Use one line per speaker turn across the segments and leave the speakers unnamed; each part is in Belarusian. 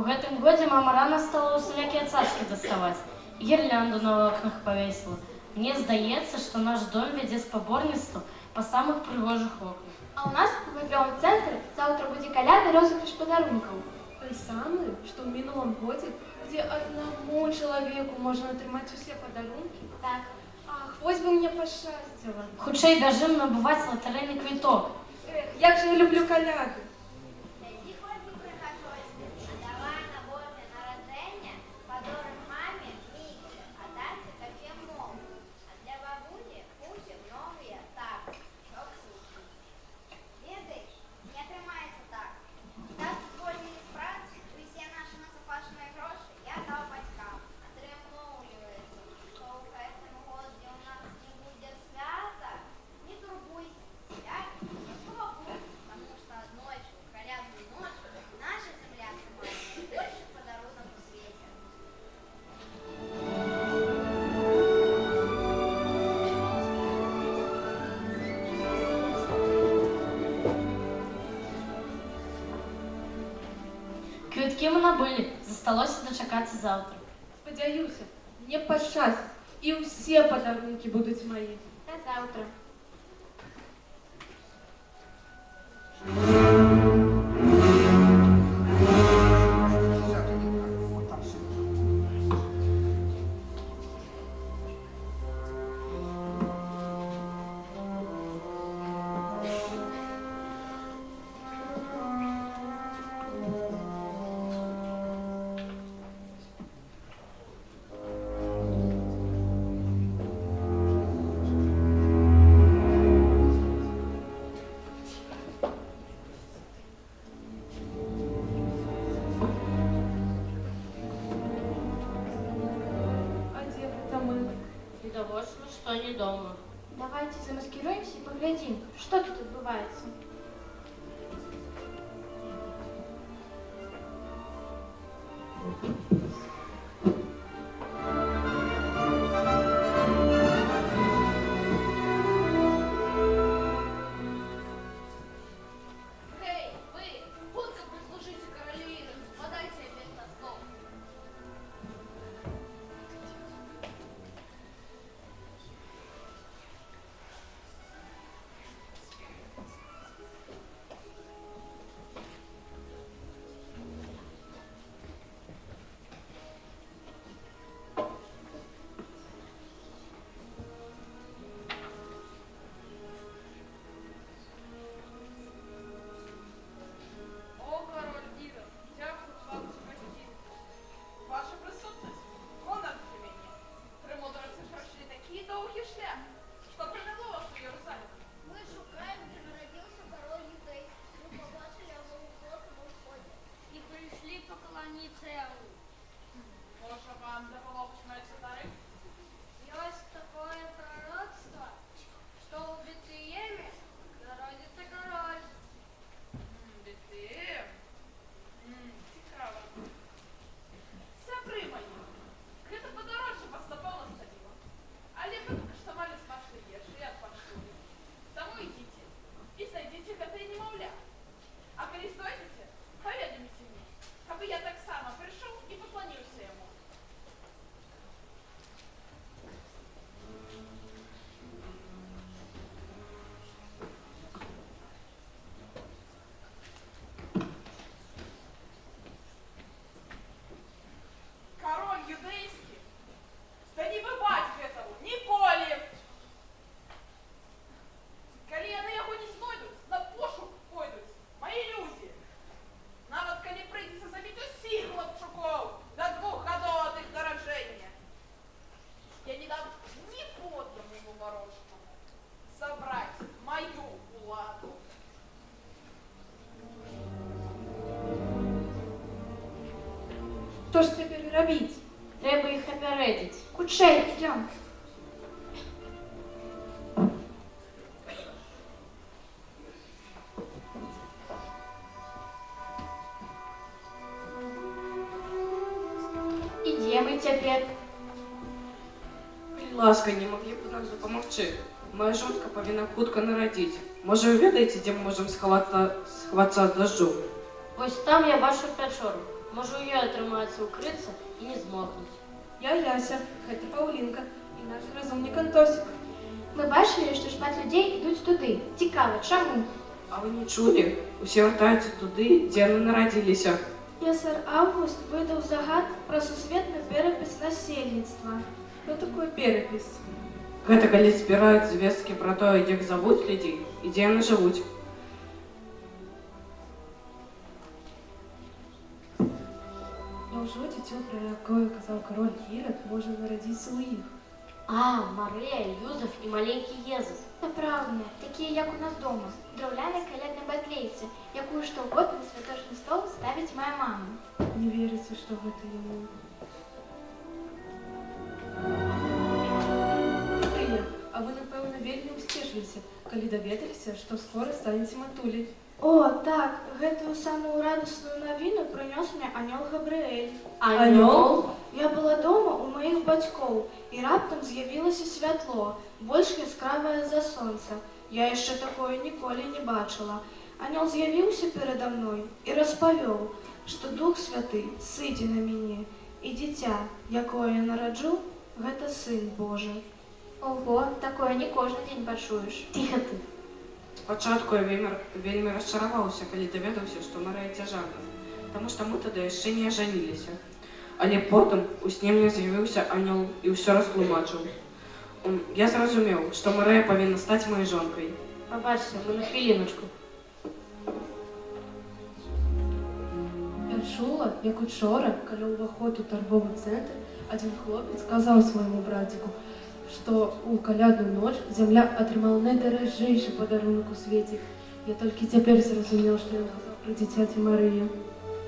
У гэтым годзе мама рана стала усялякія цацкі даставаць, гірлянду на окнах павесіла. Мне здаецца, што наш дом вядзе спаборніцтва па самых прыгожых окнах.
А у нас в гандлёвым цэнтры заўтра будзе каляды розыгрыш падарункаў.
Той самы, што ў мінулым годзе, дзе аднаму чалавеку можна атрымаць усе падарункі?
Так.
Ах, вось бы мне пашчасціла.
Хутчэй бяжым набываць латарэйны квіток.
Эх, як же я люблю каляды.
Квіткі мы набылі, засталося дачакацца заўтра.
Спадзяюся, мне пашчасціць, і ўсе падарункі будуць мае.
Да заўтра.
Відавочна, што не дома.
Давайте замаскируемся и поглядим, что тут отбывается.
Эй, вы, будто прислужите Каролине, подайте опять на стол.
О, король Діда, дякую вам за гостину. Ваша присутність – гонор для мене. Премудроці пройшли такий довгий шлях, що привело вас у Єрусалим.
Мы шукаем, где народился король Юдей. Мы побачили его у Золотого входа и пришли поклониться ему.
Може, вам допомогти знайти дари?
Есть такое пророчество, что в Вифлееме народится король.
Віфлеєм? Цікаво. Сябри мої, гэта падарожжа вас напэўна сталіла. Але вы пакаштавалі з вашай ежы і адпачнулі. Таму ідзіце і знайдзіце гэтае немаўля. А калі знойдзеце, паведаміце мне, каб я таксама прыйшоў і пакланіўся яму. Король юдейский? Да не бывать гэтаму, ніколі! Калі яны яго не знойдуць, на пошук пойдуць мае людзі. Нават калі прыйдзецца забіць усіх хлапчукоў да 2 гадоў ад іх нараджэння. Я не дам ні подлому ворожному забраць маю уладу.
Што ж цяпер рабіць?
Трэба іх апярэдзіць.
Хутчэй, идем. И где мы теперь?
Калі ласка, не маглі б нам дапамагчы. Моя жонка павінна хутка нарадзіць. Можа, вы ведаеце, дзе мы можам схавацца ад дажджу?
Вось там я бачу пячору. Можа, у ёй атрымаецца укрыцца і не змокнуць.
Я Яся, гэта Паўлінка і наш разумнік Антосік.
Мы бачылі, што шмат людзей ідуць туды. Цікава, чаму?
А вы не чулі? Усе вяртаюцца туды, дзе яны нарадзіліся.
Кесар Август выдаў загад пра сусветны перапіс насельніцтва.
Што такое перапіс?
Гэта калі збіраюць звесткі пра тое, як завуць людзей і дзе яны жывуць.
Няўжо дзіцё, пра якое казаў кароль Ірад, можа нарадзіцца ў іх?
А, Марыя, Юзеф і маленькі Езус.
Сапраўдныя, такія, як у нас дома. Драўлянай каляднай батлейцы, якую штогод на святочны стол ставіць моя мама.
Не верыце, што гэта яму. Марыя, а вы, напэўна, вельмі ўсцешыліся, калі даведаліся, што скора станеце матуляй.
О, так, гэтую самую радасную навіну прынёс мне анёл Габрыэль.
Анёл?
Я была дома у маіх бацькоў, і раптам з'явілася святло, больш яскравае за сонца. Я яшчэ такое ніколі не бачыла. Анёл з'явіўся перада мной і распавёў, што Дух Святы сыдзе на мяне, і дзіця, якое я нараджу, гэта Сын Божы.
Ого, такое не кожны дзень пачуеш.
Тихо ты.
Спачатку я вельмі расчараваўся, калі даведаўся, што Марыя цяжарка, таму што мы тады яшчэ не ажаніліся. Але потым у сне мне з'явіўся анёл і ўсё растлумачыў. Я зразумеў, што Марыя павінна стаць маёй жонкай.
Пабачце, мы на хвіліночку.
Я чула, як учора, калі ўваход у тарговы цэнтр, адзін хлопец сказаў свайму браціку, што ў калядную ноч зямля атрымала найдаражэйшы падарунак у свеце. Я толькі цяпер зразумеў, што ён казаў пра дзіцяці Марыю.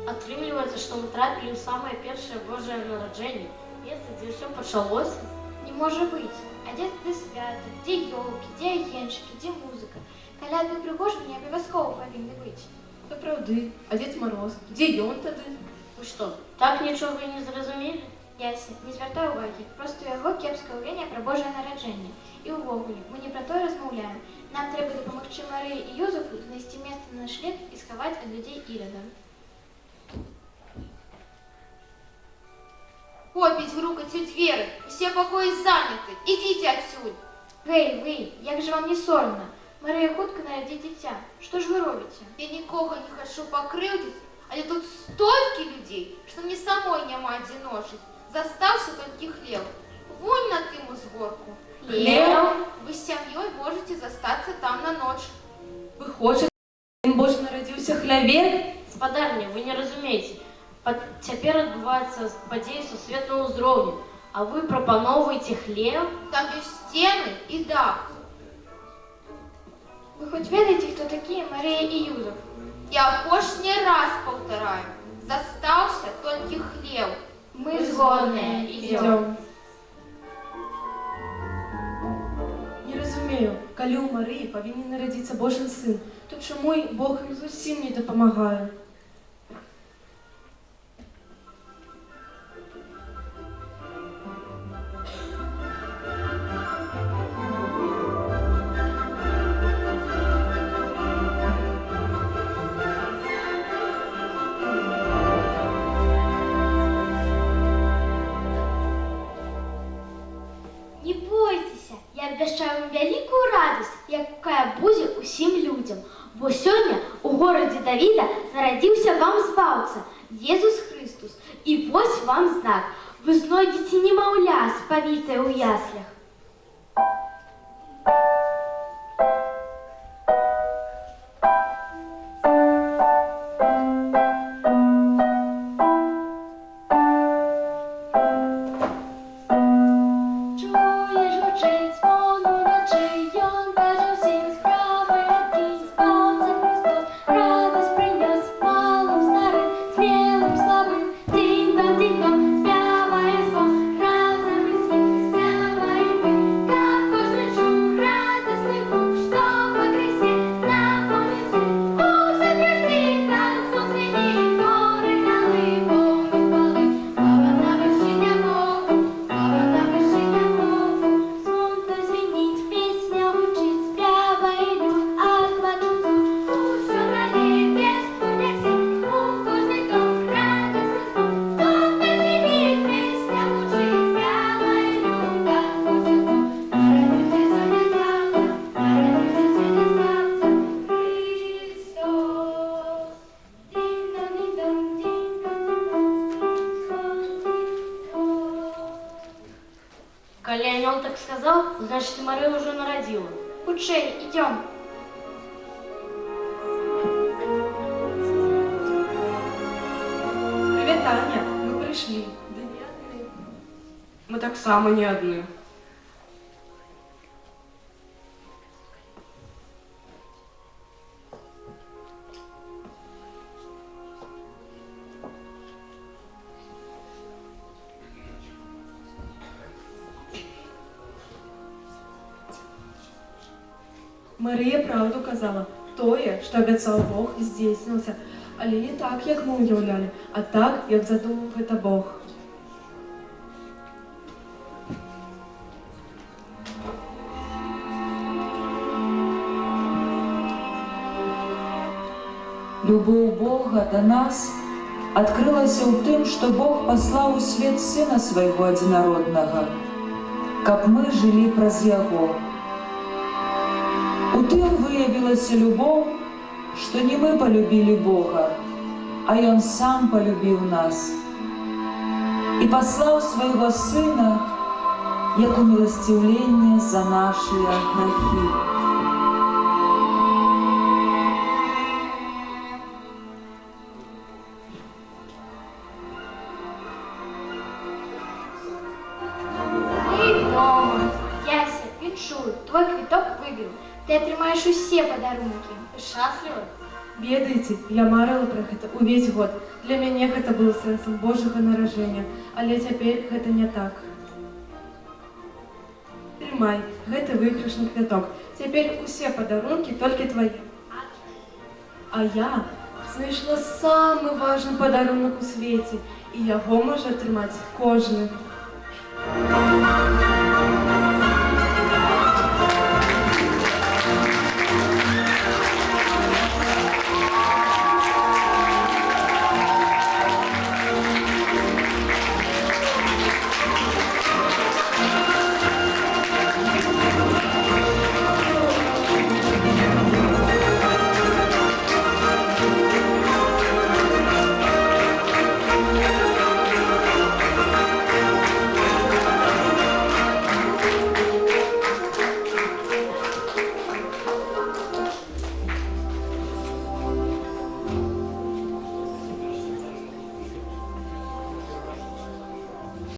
Атрымліваецца, што мы трапілі ў самае першае Божае нараджэнне. Месца, дзе ўсё пачалося.
Не можа быць. А дзе тады свята, дзе ёлкі, дзе агеньчыкі, дзе музыка? Калядныя прыгожванні абавязкова павінны быць.
Сапраўды, а Дзед Мароз, дзе ён тады?
Вы што, так нічога і не зразумелі?
Яся, не звяртай увагі, проста у яго кепскае ўяўленне пра Божае нараджэнне. І ўвогуле, мы не пра тое размаўляем. Нам трэба дапамагчы Марыі і Юзефу знайсці месца на шлях і схаваць ад людзей Ірада.
Хопіць грукаць у дзверы, усе пакоі заняты, ідзіце адсюль.
Гэй, вы, як жа вам не сорамна? Марыя хутка нарадзіць дзіця. Што ж вы робіце?
Я нікога не хачу пакрыўдзіць, але тут столькі людзей, што мне самой няма дзе ножыць. Застаўся толькі хлеб. Вунь на тым узгорку.
Хлеб?
Вы з сям'ёй можаце застацца там на ноч.
Вы хочаце, Сын Божы нарадзіўся хляве?
Спадарня, вы не разумееце. Цяпер адбываецца падзеі сусветнага ўзроўню, а вы прапаноўваеце хлеб?
Там ёсць сцены і дах.
Вы хоць ведаеце, хто такія Марыя і Юзеф?
Я апошні раз паўтараю. Застаўся толькі хлеб.
Мы згодныя,
Ідём. Не разумею, калі ў Марыі павінен нарадзіцца Божий сын, то чаму Бог ім зусім не дапамагае?
Не бойцеся, я абвяшчаю вам вялікую радасць, якая будзе ўсім людзям. Бо сёння у горадзе Давіда нарадзіўся вам збаўца, Езус Хрыстус. І вось вам знак. Вы знойдзеце немаўля, спавітае ў яслях. Чуеш гучыць звону ночы, ён кажа ўсім справы адкінь, збаўца Христос радасць прынёс малым старым, смелым слабым. Дзінь-дон, спявае звон, разам і світ, спявае
сказал, значит и Мария уже народила.
Хутчэй, идем.
Привет, Аня, мы пришли. Да не одни.
Мы так само не одни.
Марія правду казала. Тое, що обіцяв Бог, здійснилося. Але не так, як ми уявляли, а так, як задумав це Бог.
Любоў Бога да нас адкрылася ў тым, што Бог паслаў у свет Сына свайго адзінароднага, каб мы жылі праз Яго. У тым выявілася любоў, што не мы палюбілі Бога, а Ён сам палюбіў нас і паслаў свайго Сына як уміласціўленне за нашыя грахі.
Мы дома. Яся, віншую, твой квіток выбіў. Ты атрымаеш усе падарункі.
Счастливы?
Ведаеце, я марыла пра гэта ўвесь год. Для мяне гэта было сэнсам Божага наражэння, але цяпер гэта не так. Трымай, гэта выйгрышны квіток. Цяпер усе падарункі толькі твае. А я знайшла самы важны падарунак у свеце, і яго можа атрымаць кожны.